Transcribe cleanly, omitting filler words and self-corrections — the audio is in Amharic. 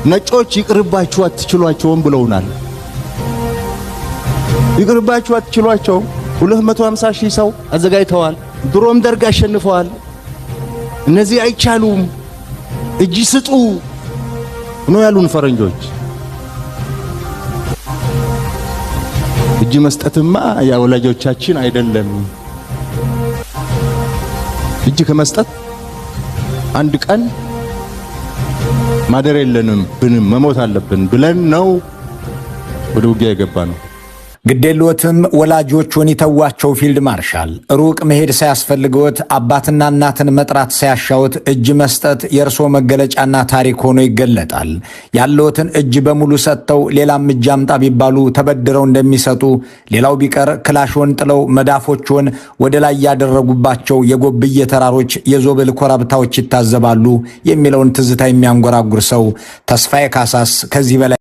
ነጮች ይቅርባችሁ አትችሏቸውም ብለውናል። ይቅርባችሁ አትችሏቸው 250,000 ሰው አዘጋጅተዋል። ድሮም ደርግ አሸንፈዋል። እነዚህ አይቻሉም እጅ ስጡ ነው ያሉን ፈረንጆች። እጅ መስጠትማ ያወላጆቻችን አይደለም። እጅ ከመስጠት አንድ ቀን ማደር የለንም ብንም መሞት አለብን ብለን ነው ወደ ውጊያ የገባ ነው። ግዴሎትም ወላጆቹን ይተዋቸው ፊልድ ማርሻል ሩቅ መሄድ ሳያስፈልገውት አባትና እናትን መጥራት ሳያሻውት እጅ መስጠት የእርሶ መገለጫና ታሪክ ሆኖ ይገለጣል። ያለውትን እጅ በሙሉ ሰጥተው ሌላም እጅ አምጣ ቢባሉ ተበድረው እንደሚሰጡ፣ ሌላው ቢቀር ክላሽውን ጥለው መዳፎችን ወደ ላይ ያደረጉባቸው የጎብዬ ተራሮች የዞብል ኮረብታዎች ይታዘባሉ የሚለውን ትዝታ የሚያንጎራጉር ሰው ተስፋዬ ካሳስ ከዚህ በላይ